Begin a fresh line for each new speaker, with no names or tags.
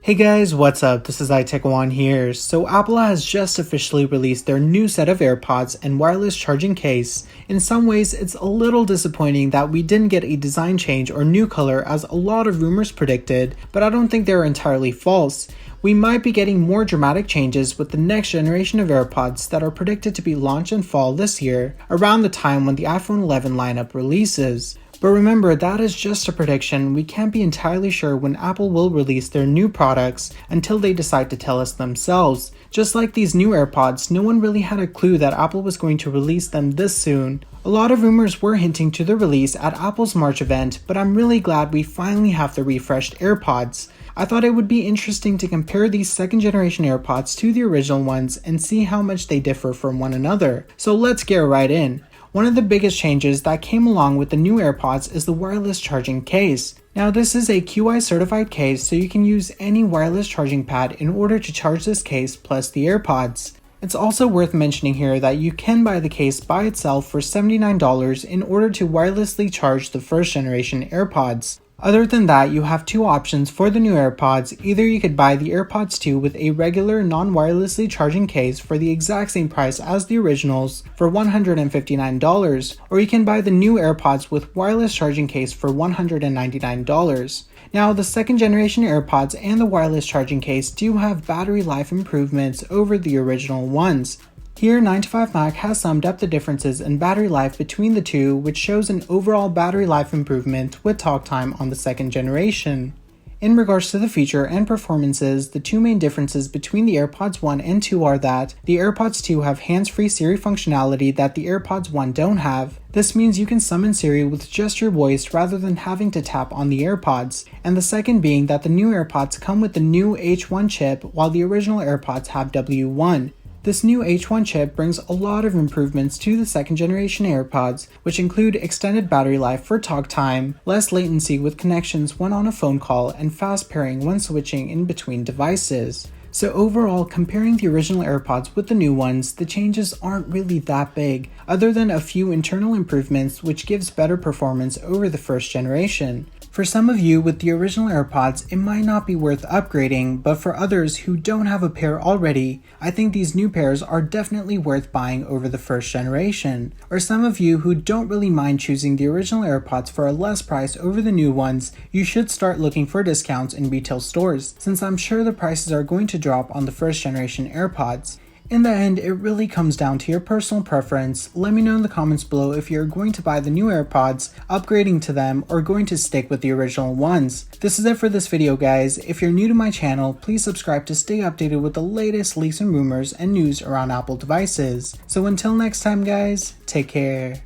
Hey guys, what's up? This is iTech1 here. So Apple has just officially released their new set of AirPods and wireless charging case. In some ways, it's a little disappointing that we didn't get a design change or new color as a lot of rumors predicted, but I don't think they're entirely false. We might be getting more dramatic changes with the next generation of AirPods that are predicted to be launched in fall this year, around the time when the iPhone 11 lineup releases. But remember, that is just a prediction. We can't be entirely sure when Apple will release their new products until they decide to tell us themselves. Just like these new AirPods, no one really had a clue that Apple was going to release them this soon. A lot of rumors were hinting to the release at Apple's March event, but I'm really glad we finally have the refreshed AirPods. I thought it would be interesting to compare these second generation AirPods to the original ones and see how much they differ from one another. So let's get right in. One of the biggest changes that came along with the new AirPods is the wireless charging case. Now this is a QI certified case, so you can use any wireless charging pad in order to charge this case plus the AirPods. It's also worth mentioning here that you can buy the case by itself for $79 in order to wirelessly charge the first generation AirPods. Other than that, you have two options for the new AirPods. Either you could buy the AirPods 2 with a regular non-wirelessly charging case for the exact same price as the originals for $159, or you can buy the new AirPods with wireless charging case for $199. Now, the second generation AirPods and the wireless charging case do have battery life improvements over the original ones. Here, 9to5Mac has summed up the differences in battery life between the two, which shows an overall battery life improvement with talk time on the second generation. In regards to the feature and performances, the two main differences between the AirPods 1 and 2 are that the AirPods 2 have hands-free Siri functionality that the AirPods 1 don't have. This means you can summon Siri with just your voice rather than having to tap on the AirPods. And the second being that the new AirPods come with the new H1 chip while the original AirPods have W1. This new H1 chip brings a lot of improvements to the second generation AirPods, which include extended battery life for talk time, less latency with connections when on a phone call, and fast pairing when switching in between devices. So overall, comparing the original AirPods with the new ones, the changes aren't really that big, other than a few internal improvements which gives better performance over the first generation. For some of you with the original AirPods, it might not be worth upgrading, but for others who don't have a pair already, I think these new pairs are definitely worth buying over the first generation. Or some of you who don't really mind choosing the original AirPods for a less price over the new ones, you should start looking for discounts in retail stores, since I'm sure the prices are going to drop on the first generation AirPods. In the end, it really comes down to your personal preference. Let me know in the comments below if you're going to buy the new AirPods, upgrading to them, or going to stick with the original ones. This is it for this video, guys. If you're new to my channel, please subscribe to stay updated with the latest leaks and rumors and news around Apple devices. So until next time, guys, take care.